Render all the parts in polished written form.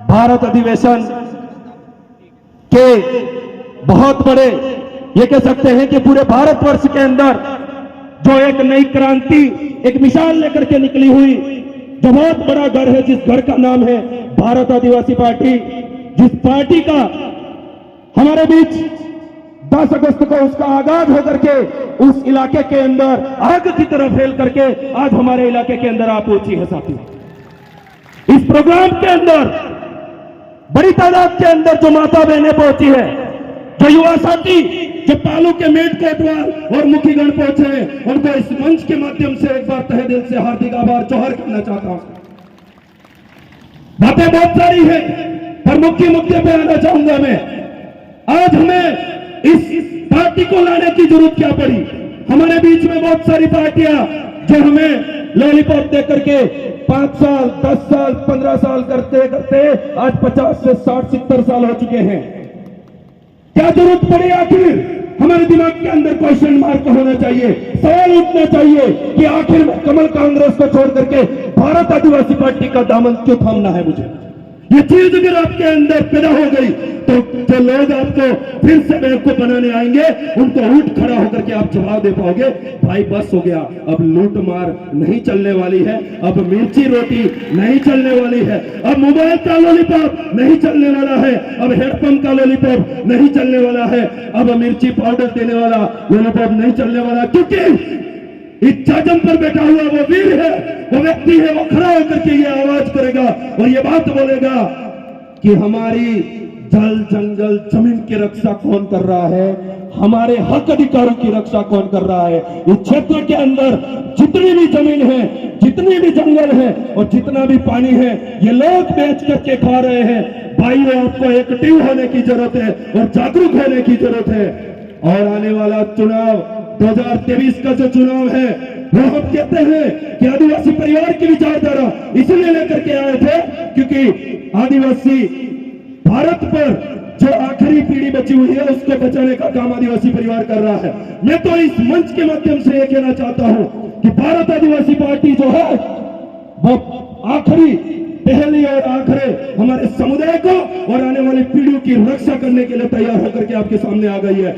भारत अधिवेशन के बहुत बड़े, ये कह सकते हैं कि पूरे भारतवर्ष के अंदर जो एक नई क्रांति, एक मिसाल लेकर के निकली हुई, जो बहुत बड़ा घर है, जिस घर का नाम है भारत आदिवासी पार्टी, जिस पार्टी का हमारे बीच 10 अगस्त को उसका आगाज होकर के उस इलाके के अंदर आग की तरह फैल करके आज हमारे इलाके के अंदर आ पहुंची है साथियों। इस प्रोग्राम के अंदर बड़ी तादाद के अंदर जो माता बहनें पहुंची है, जो युवा साथी, जो पालू के मेट कोतवाल और मुखीगण पहुंचे हैं, उनको इस मंच के माध्यम से एक बार तहे दिल से हार्दिक आभार जोहर करना चाहता हूं। बातें बहुत सारी है, पर मुख्य मुद्दे पे आना चाहूंगा मैं। आज हमें इस पार्टी को लाने की जरूरत क्या पड़ी? हमारे बीच में बहुत सारी पार्टियां जो हमें लॉलीपॉप दे करके 5 साल, 10 साल, 15 साल करते करते आज 50 से 60, 70 साल हो चुके हैं। क्या जरूरत पड़ी? आखिर हमारे दिमाग के अंदर क्वेश्चन मार्क होना चाहिए, सवाल उठना चाहिए कि आखिर कमल कांग्रेस को छोड़ करके भारत आदिवासी पार्टी का दामन क्यों थामना है मुझे? ये चीज अगर आपके अंदर पैदा हो गई तो जो लोग आपको फिर से बेवकूफ बनाने आएंगे, उनको उठ खड़ा होकर के आप जवाब दे पाओगे, भाई बस हो गया, अब लूट मार नहीं चलने वाली है, अब मिर्ची रोटी नहीं चलने वाली है, अब मोबाइल का लॉलीपॉप नहीं चलने वाला है, अब हेडपंप का लॉलीपॉप नहीं चलने वाला है, अब मिर्ची पाउडर देने वाला लॉलीपॉप नहीं चलने वाला। क्योंकि इस चाजम पर बैठा हुआ वो वीर है, वो व्यक्ति है, वो खड़ा होकर के ये आवाज करेगा और ये बात बोलेगा कि हमारी जल, जंगल, जमीन की रक्षा कौन कर रहा है, हमारे हक अधिकारों की रक्षा कौन कर रहा है। इस क्षेत्र के अंदर जितनी भी जमीन है, जितनी भी जंगल है और जितना भी पानी है, ये लोग बेच करके खा रहे हैं। भाइयों, आपको एक्टिव होने की जरूरत है और जागरूक होने की जरूरत है। और आने वाला चुनाव 2023 का जो चुनाव है, वो हम कहते हैं कि आदिवासी परिवार की विचारधारा इसलिए लेकर के आए थे क्योंकि आदिवासी भारत पर जो आखिरी पीढ़ी बची हुई है, उसको बचाने का काम आदिवासी परिवार कर रहा है। मैं तो इस मंच के माध्यम से यह कहना चाहता हूं कि भारत आदिवासी पार्टी जो है वो आखिरी, पहली और आखिरी हमारे समुदाय को और आने वाली पीढ़ियों की रक्षा करने के लिए तैयार होकर के आपके सामने आ गई है।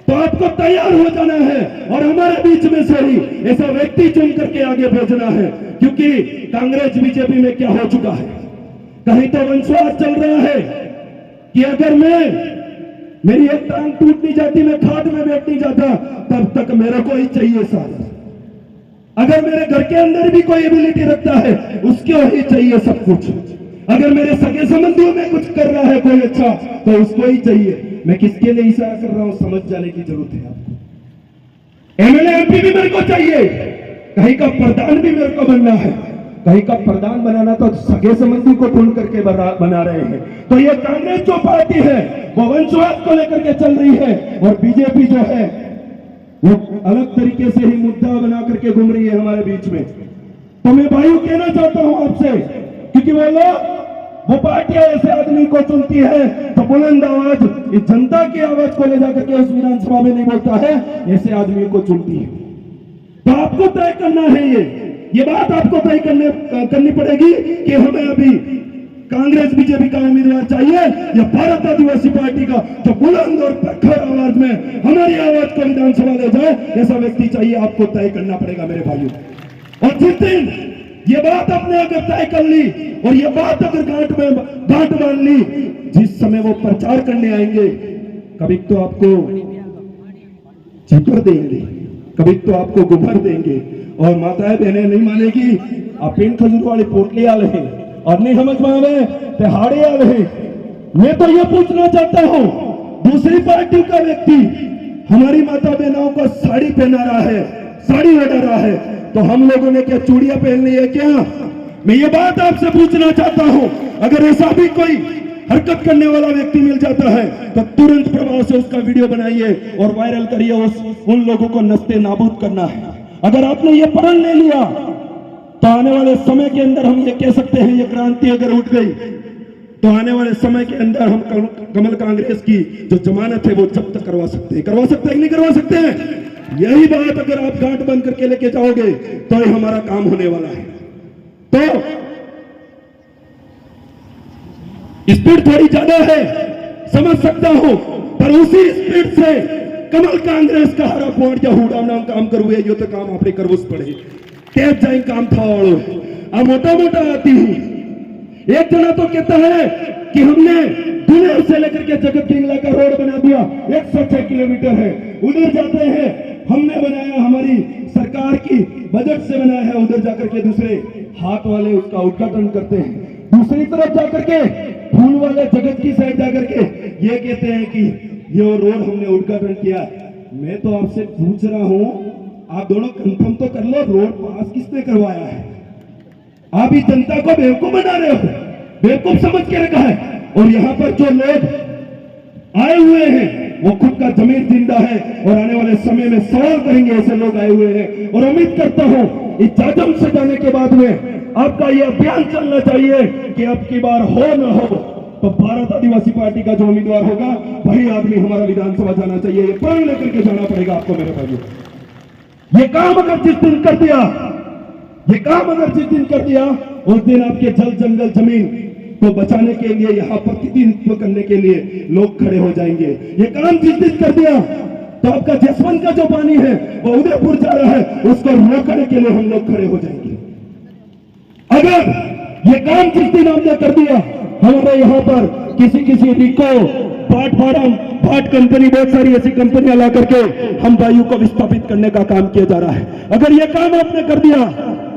तो आपको तैयार हो जाना है और हमारे बीच में से ही ऐसा व्यक्ति चुन करके आगे भेजना है। क्योंकि कांग्रेस बीजेपी में क्या हो चुका है, कहीं तो वंशवाद चल रहा है कि अगर मेरी एक टांग टूट नहीं जाती, मैं खाट में बैठ नहीं जाता, तब तक मेरे को ही चाहिए साथ। अगर मेरे घर के अंदर भी कोई एबिलिटी रखता है, उसको ही चाहिए सब कुछ। अगर मेरे सगे संबंधियों में कुछ कर रहा है कोई अच्छा, तो उसको ही चाहिए। मैं किसके लिए इशारा कर रहा हूं, समझ जाने की जरूरत है आपको। एमएलए एमपी भी मेरे को चाहिए, कहीं का प्रधान भी मेरे को बनना है। कहीं का प्रधान बनाना तो सगे संबंधी को ढूंढ करके बना रहे हैं। तो ये कांग्रेस जो पार्टी है वो वंशवाद को लेकर के चल रही है और बीजेपी जो है वो अलग तरीके से ही मुद्दा बना करके घूम रही है हमारे बीच में। तो मैं भाइयों कहना चाहता हूं आपसे, क्योंकि वो पार्टियां ऐसे आदमी को चुनती है तो बुलंद आवाज इस जनता की आवाज को ले जाकर के उस विधानसभा में नहीं बोलता है, ऐसे आदमियों को चुनती है। तो आपको तय करना है, ये बात आपको तय करनी पड़ेगी कि हमें अभी कांग्रेस बीजेपी का उम्मीदवार चाहिए या भारत आदिवासी पार्टी का जो बुलंद और प्रखर आवाज में हमारी आवाज को विधानसभा ले जाए, ऐसा व्यक्ति चाहिए। आपको तय करना पड़ेगा मेरे भाइयों। और जिस दिन ये बात आपने अगर तय कर ली और ये बात अगर गांठ बांध ली, जिस समय वो प्रचार करने आएंगे, कभी तो आपको चितर देंगे, कभी तो आपको गुमर देंगे और माताएं बहनें नहीं मानेगी। आप पिंड खजूर वाली पोटली आ रहे और नहीं समझ पावे तिहाड़े आ रहे। मैं तो ये पूछना चाहता हूं, दूसरी पार्टी का व्यक्ति हमारी माता बहनों को साड़ी पहना रहा है, साड़ी ओढ़ा रहा है, तो हम लोगों ने क्या चूड़ियां पहननी है क्या? मैं ये बात आपसे पूछना चाहता हूं। अगर ऐसा भी कोई हरकत करने वाला व्यक्ति मिल जाता है तो तुरंत प्रभाव से उसका वीडियो बनाइए और वायरल करिए। उन लोगों को नस्ते नाबूद करना है। अगर आपने ये प्रण ले लिया तो आने वाले समय के अंदर हम ये कह सकते हैं, ये क्रांति अगर उठ गई तो आने वाले समय के अंदर हम कमल कांग्रेस की जो जमानत है वो जब्त करवा सकते हैं कि नहीं करवा सकते हैं? यही बात अगर आप गांठ बंद करके लेके जाओगे तो ये हमारा काम होने वाला है। तो स्पीड थोड़ी ज्यादा है, समझ सकता हूं, पर उसी स्पीड से कमल कांग्रेस का हरा पॉइंट या हुडावना काम करूए यो तो काम आपने करवुं ज पड़े। तेज जाए काम थवाड़ो आ मोटा मोटा आती हूं। एक जना तो कहता है कि हमने दुनिया से लेकर के जगत किंगला का रोड बना दिया, 106 किलोमीटर है, उधर जाते हैं, हमने बनाया, हमारी सरकार की बजट से बनाया है, उधर जाकर के दूसरे हाथ वाले उसका उद्घाटन करते हैं, दूसरी तरफ जाकर के फूल वाले जगत की साइड जाकर के ये कहते हैं कि ये रोड हमने उद्घाटन किया। मैं तो आपसे पूछ रहा हूं, आप दोनों कंफर्म तो कर लो, रोड पास किसने करवाया है? आप ही जनता को बेवकूफ बना रहे हो, बेवकूफ समझ के रखा है। और यहाँ पर जो लोग आए हुए हैं वो खुद का जमीन जिंदा है और आने वाले समय में सवाल करेंगे, ऐसे लोग आए हुए हैं। और उम्मीद करता हूं इस जाजम से जाने के बाद में आपका ये अभियान चलना चाहिए कि अब की बार हो न हो तो भारत आदिवासी पार्टी का जो उम्मीदवार होगा वही आदमी हमारा विधानसभा जाना चाहिए। ये प्रण लेकर के जाना पड़ेगा आपको मेरे भाइयों। ये काम अगर जिस दिन कर दिया, ये काम अगर जिस दिन कर दिया, उस दिन आपके जल जंगल जमीन को बचाने के लिए, यहाँ प्रतिनिधित्व करने के लिए लोग खड़े हो जाएंगे। ये काम जिस दिन कर दिया तो आपका जसवंत का जो पानी है वो उदयपुर जा रहा है, उसको रोकने के लिए हम लोग खड़े हो जाएंगे। अगर ये काम जिस दिन हमने कर दिया, हमारे यहाँ पर किसी रिको, पाट फार्म, पाट कंपनी, बहुत सारी ऐसी कंपनियां ला करके हम वायु को विस्थापित करने का काम किया जा रहा है। अगर ये काम आपने कर दिया,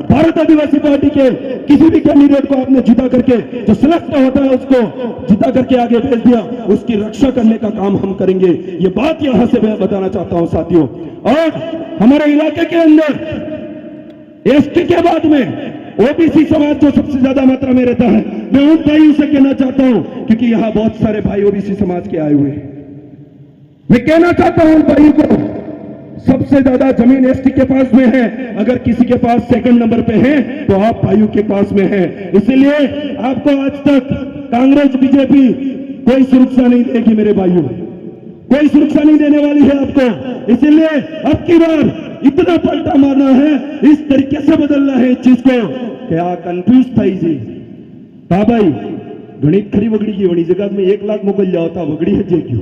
भारत आदिवासी पार्टी के किसी भी कैंडिडेट को आपने जिता करके, जो सिलेक्ट होता है उसको जिता करके आगे भेज दिया, उसकी रक्षा करने का काम हम करेंगे। ये बात यहां से मैं बताना चाहता हूं साथियों। और हमारे इलाके के अंदर एसटी के बाद में ओबीसी समाज जो सबसे ज्यादा मात्रा में रहता है, मैं उन भाइयों से कहना चाहता हूं, क्योंकि यहां बहुत सारे भाई ओबीसी समाज के आए हुए हैं, मैं कहना चाहता हूं उन भाइयों को, सबसे ज्यादा जमीन एसटी के पास में है। अगर किसी के पास सेकंड नंबर पे है तो आप भाइयों के पास में है। इसलिए आपको आज तक कांग्रेस बीजेपी कोई सुरक्षा नहीं देगी मेरे भाइयों, कोई सुरक्षा नहीं देने वाली है आपको। इसलिए अब की बार इतना पलटा मारना है, इस तरीके से बदलना है इस चीज को। क्या कंफ्यूज था जी हाँ भाई, गणित खरी वगड़ी की वणी जगत में 1 लाख मोकल जाओ था, वगड़ी हजे क्यों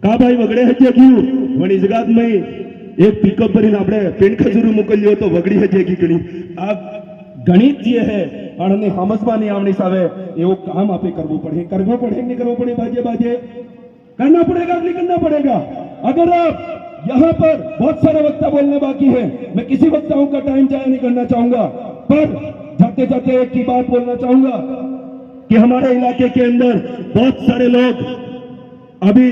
का भाई, वगड़े हजे क्यों वणी जगत में एक पिकअप भरी આપણે પેન ખજૂરું મોકલ્યો તો વગડી હજે की गणित। आप गणित જે है અને સમજવા નહીં આવણી સાવે એવો કામ આપે કરવું પડે નહીં કરવું પડે, बाजे बाजे करना पड़ेगा नहीं करना पड़ेगा। अगर आप यहाँ पर बहुत सारे वक्ता बोलने बाकी है, मैं किसी वक्ताओं का टाइम जाया नहीं करना चाहूंगा, पर जाते जाते एक ही बात बोलना चाहूंगा कि हमारे इलाके के अंदर बहुत सारे लोग अभी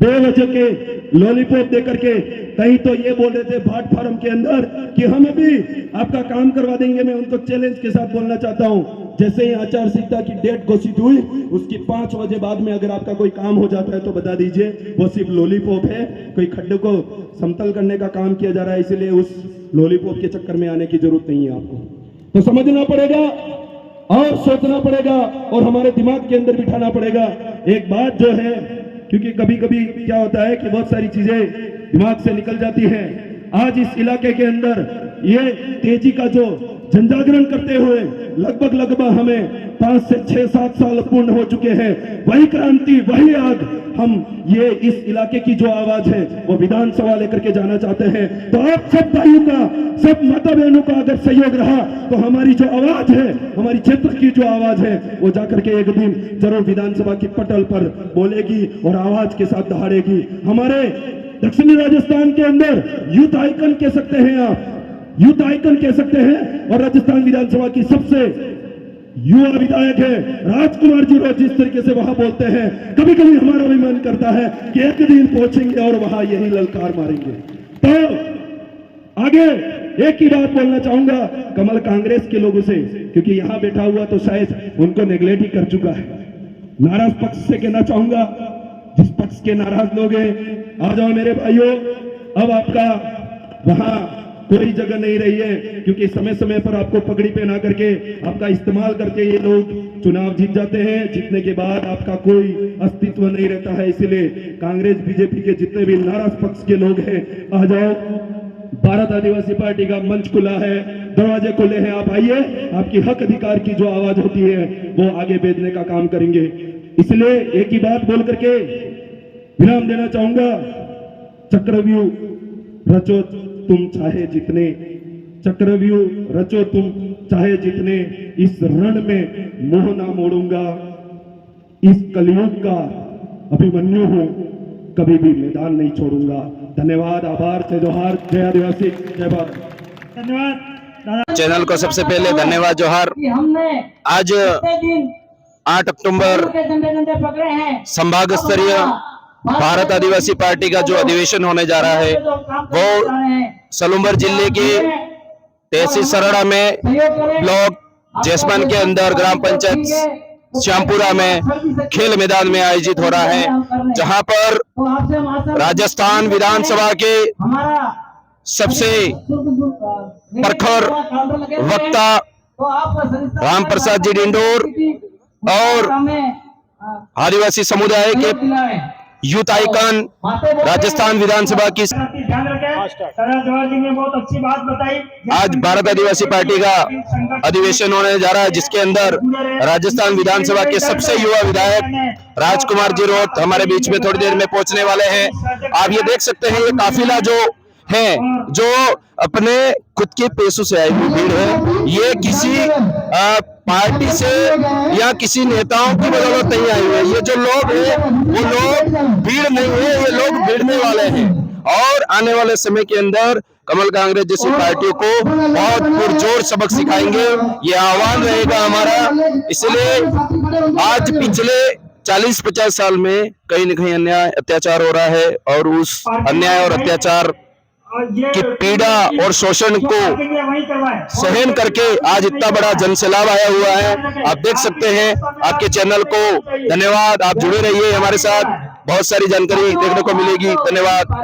बेवजह के लॉलीपॉप देकर के कहीं तो ये बोल रहे थे भाट फार्म के अंदर कि हम अभी आपका काम करवा देंगे। मैं उनको चैलेंज के साथ बोलना चाहता हूं, जैसे ही आचार संहिता की डेट घोषित हुई उसकी 5 बजे बाद में अगर आपका कोई काम हो जाता है तो बता दीजिए, वो सिर्फ लॉलीपॉप है, कोई खड्डे को समतल करने का काम किया जा रहा है, इसलिए उस लॉलीपॉप के चक्कर में आने की जरूरत नहीं है आपको। तो समझना पड़ेगा और सोचना पड़ेगा और हमारे दिमाग के अंदर बिठाना पड़ेगा एक बात जो है, क्योंकि कभी कभी क्या होता है कि बहुत सारी चीजें दिमाग से निकल जाती हैं। आज इस इलाके के अंदर ये तेजी का जो जनजागरण करते हुए लगभग हमें 5 से 6-7 साल पूर्ण हो चुके हैं। वही क्रांति, वही आग, हम ये इस इलाके की जो आवाज है वो विधानसभा लेकर के जाना चाहते हैं। तो आप सब भाइयों का, सब माता बहनों का अगर सहयोग रहा तो हमारी जो आवाज है, हमारी क्षेत्र की जो आवाज है वो जाकर के एक दिन जरूर विधानसभा की पटल पर बोलेगी और आवाज के साथ दहाड़ेगी। हमारे दक्षिणी राजस्थान के अंदर यूथ आइकन कह सकते हैं आप, यूथ आइकन कह सकते हैं, और राजस्थान विधानसभा की सबसे युवा विधायक है राजकुमार जी रोज जिस तरीके से वहां बोलते हैं, कभी कभी हमारा भी मन करता है कि एक दिन पहुंचेंगे और वहां यही ललकार मारेंगे। तो आगे एक ही बात बोलना चाहूंगा कमल कांग्रेस के लोगों से, क्योंकि यहां बैठा हुआ तो शायद उनको नेग्लेक्ट ही कर चुका है। नाराज पक्ष से कहना चाहूंगा, जिस पक्ष के नाराज लोग हैं आ जाओ मेरे भाइयों, अब आपका वहां कोई जगह नहीं रही है, क्योंकि समय समय पर आपको पगड़ी पहना करके आपका इस्तेमाल करके ये लोग चुनाव जीत जाते हैं। जीतने के बाद आपका कोई अस्तित्व नहीं रहता है। इसलिए कांग्रेस बीजेपी के जितने भी नाराज पक्ष के लोग हैं आ जाओ, भारत आदिवासी पार्टी का मंच खुला है, दरवाजे खुले हैं, आप आइए, आपकी हक अधिकार की जो आवाज होती है वो आगे भेजने का काम करेंगे। इसलिए एक ही बात बोल करके विराम देना चाहूंगा, चक्रव्यूह रचो तुम चाहे जितने, चक्रव्यूह रचो तुम चाहे जितने, इस रण में मोह ना मोड़ूंगा, इस कलयुग का अभिमन्यु हूं, कभी भी मैदान नहीं छोड़ूंगा। धन्यवाद, आभार, जय जोहार, जय आदिवासी, जय भारत। धन्यवाद। चैनल को सबसे पहले धन्यवाद जोहार। आज 8 अक्टूबर संभाग स्तरीय भारत आदिवासी पार्टी का जो अधिवेशन होने जा रहा है वो सलूंबर जिले के तहसील सरड़ा में ब्लॉक जैसमान के अंदर ग्राम पंचायत श्यामपुरा में खेल मैदान में आयोजित हो रहा है, जहां पर राजस्थान विधानसभा के सबसे प्रखर वक्ता राम प्रसाद जी डिंडोर और आदिवासी समुदाय के यूथ आइकन राजस्थान विधानसभा की ध्यान रखें। सरदार जवाहर जी ने बहुत अच्छी बात बताई। आज भारत आदिवासी पार्टी का अधिवेशन होने जा रहा है, जिसके अंदर राजस्थान विधानसभा के सबसे युवा विधायक राजकुमार जी रोत हमारे बीच में थोड़ी देर में पहुंचने वाले हैं। आप ये देख सकते हैं, ये काफिला जो है, जो अपने खुद के पैसों से आई हुई भीड़ है, ये किसी पार्टी से या किसी नेताओं की बदौलत नहीं आई है। ये जो लोग हैं वो लोग भीड़ नहीं है, ये लोग भिड़ने वाले हैं और आने वाले समय के अंदर कमल कांग्रेस जैसी पार्टियों को बहुत पुरजोर सबक सिखाएंगे, ये आह्वान रहेगा हमारा। इसलिए आज पिछले 40-50 साल में कहीं न कहीं अन्याय अत्याचार हो रहा है और उस अन्याय और अत्याचार की पीड़ा और शोषण को सहन करके आज इतना बड़ा जनसैलाब आया हुआ है। आप देख सकते हैं, आपके चैनल को धन्यवाद, आप जुड़े रहिए हमारे साथ, बहुत सारी जानकारी देखने को मिलेगी। धन्यवाद।